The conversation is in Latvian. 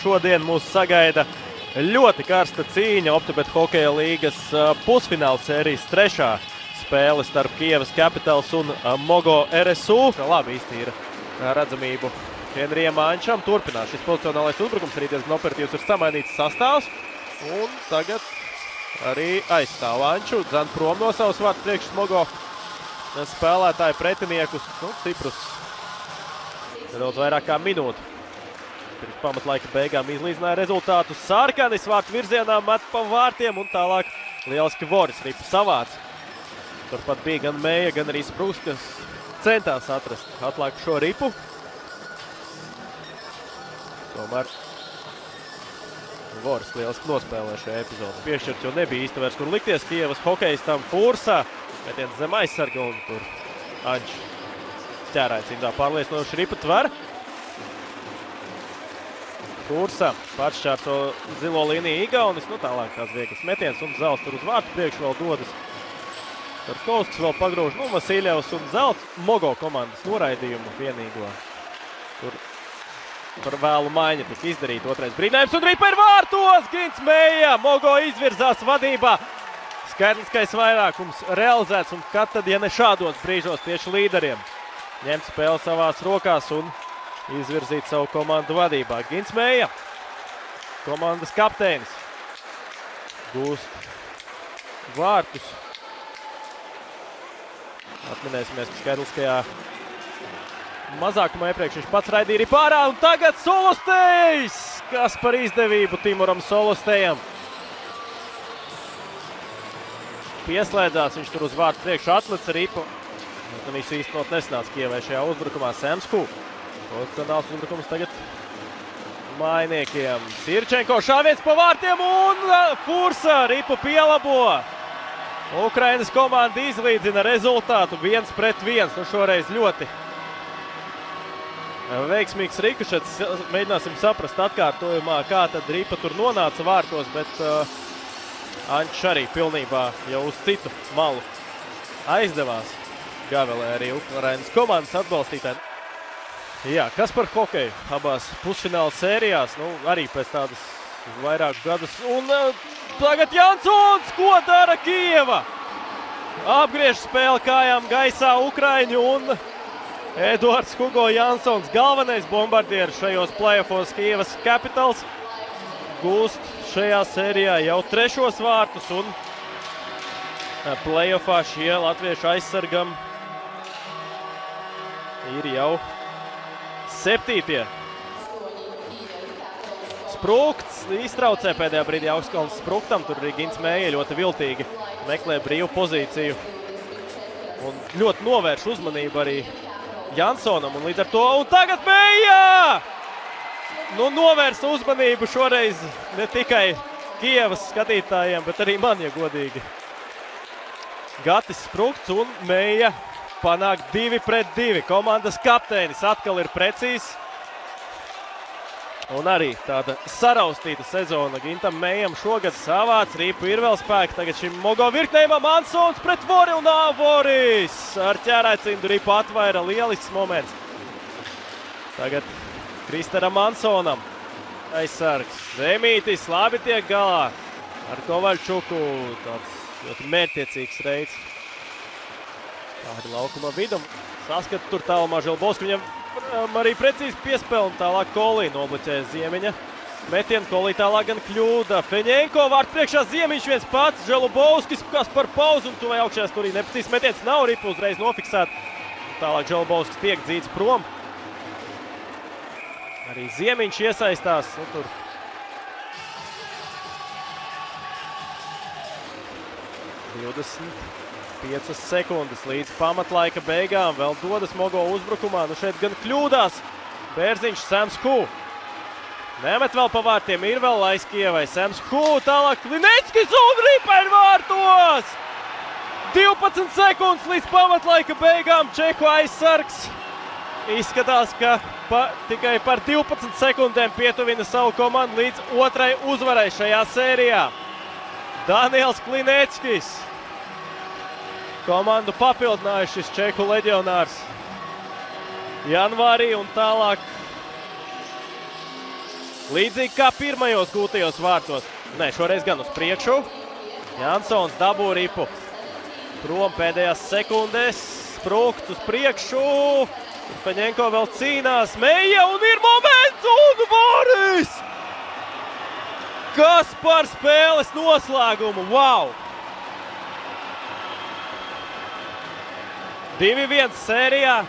šodien mūs sagaida ļoti karsta cīņa Optibet hokeja līgas pusfināla sērijas 3. spēle starp Kievas Capitals un Mogo RSU. Labi iztīra redzamību Henrijam Ančam. Turpinās šis pozicionālais uzbrukums, arī diezgan operatīvs ir samainīts sastāvs. Un tagad arī aizstāv Anču, dzan prom no savas vārtu priekšas Mogo spēlētāju pretiniekus. Ciprus nedaudz vairāk kā minūti. Pirms pamatlaika beigām izlīdzināja rezultātu. Sarkanis vārtu virzienā met pa vārtiem un tālāk lieliski Voris ripu savāc. Turpat bija gan Mēja, gan arī Sprūks, kas centās atrast atlikušo ripu. Tomēr Voris lieliski nospēlē šajā epizodē. Piešķirts, jo nebija īsti vairs kur likties Kievas hokejistam Fursā. Metiens zem aizsarga un tur Anč ķērāja cimdā pārliecinoši ripu tver. Fursa pāršķērso zilo līniju Igaunis, tālāk tās vieglas metiens un Zelts tur uz vārtu priekšu vēl dodas. Tarkovskis vēl pagrūž, Vasiljevs un Zelts Mogo komandas noraidījumu vienīgo. Tur par vēlu maiņa tika izdarīt otrais brīdinājums un ripa ir vārtos! Gints Mēja, Mogo izvirzās vadībā. Skaitliskais vairākums realizēts un kad tad, ja ne šādos brīžos tieši līderiem, ņemt spēli savās rokās un izvirzīt savu komandu vadībā. Gints Mēja, komandas kapteinis, gūst vārtus. Atminēsimies, ka skaitliskajā mazākumā iepriekš viņš pats raidīja arī pārā. Un tagad Solostejs! Kas par izdevību Timuram Solostejam? Pieslēdzās, viņš tur uz vārtu priekšu atlica ripu. Viņš īstenot nesanāca Kievai šajā uzbrukumā. Semsku. Pozicionāls uzbrukums tagad mainiekiem. Sirčenko šāviens pa vārtiem un Fursa ripu pielabo. Ukrainas komanda izlīdzina rezultātu 1-1. Šoreiz ļoti veiksmīgs rikušets. Mēģināsim saprast atkārtojumā, kā tad ripa tur nonāca vārtos, bet Ančs arī pilnībā jau uz citu malu aizdevās. Gavelē arī Ukrainas komandas atbalstītāji. Jā, kas par hokeju abās pusfināla sērijās, arī pēc tādas vairākus gadus. Un tagad Jansons, ko dara Kieva? Apgriež spēli kājām gaisā Ukraiņu un Eduards Hugo Jansons, galvenais bombardieris šajos playoffos Kievas Capitals, gūst šajā sērijā jau 3. vārtus un playoffā šie latviešu aizsargam ir jau 7. Sprūkts iztraucē pēdējā brīdī Augstkalns Sprūktam. Tur arī Gints Mēja ļoti viltīgi meklē brīvu pozīciju. Un ļoti novērš uzmanību arī Jansonam. Un līdz ar to, un tagad Mēja! Novērsa uzmanību šoreiz ne tikai Kievas skatītājiem, bet arī man, ja godīgi. Gatis Sprūkts un Mēja panāk 2-2. Komandas kapteinis atkal ir precīzs. Un arī tāda saraustīta sezona Gintam Mējam šogad savāc. Ripu ir vēl spēki. Tagad šim Mogo virknējumam Ansons pret Vori un Voris. Ar ķērājcindu ripu atvaira lielisks moments. Tagad Kristaram Ansonam. Aizsargs Zemītis labi tiek galā ar Kovaļčuku. Tāds ļoti mērķtiecīgs reids. Tādi laukuma vidum. Saskat tur tālumā Želbovski. Viņam arī precīzi piespēl un tālāk Kolī nobloķē Ziemiņa. Metienu Kolī tālāk gan kļūda. Feņenko vārtu priekšā Ziemiņš viens pats. Želbovskis kas par pauzu un tuvai augšējā stūrī neprecīzs metiens. Nav ripu uzreiz nofiksēt. Tālāk Želbovskis tiek dzīts prom. Arī Ziemiņš iesaistās. Tur 25 sekundes līdz pamatlaika beigām. Vēl dodas Mogo uzbrukumā. Šeit gan kļūdās Bērziņš Semsku. Nemet vēl pa vārtiem. Ir vēl laiks Kievai. Semsku tālāk Klineckis un ripa ir vārtos! 12 sekundes līdz pamatlaika beigām. Čehu aizsargs izskatās, ka tikai par 12 sekundēm pietuvina savu komandu līdz otrai uzvarai šajā sērijā. Daniels Klineckis. Komandu papildināja šis čehu leģionārs janvārī un tālāk Līdzīgi kā pirmajos gūtajos vārtos. Nē, šoreiz gan uz priekšu. Jansons dabū ripu. Prom pēdējās sekundēs. Sprūkst uz priekšu. Paņenko vēl cīnās. Meija un ir moments un Voris! Kas par spēles noslēgumu? Wow! 2-1 sērijā.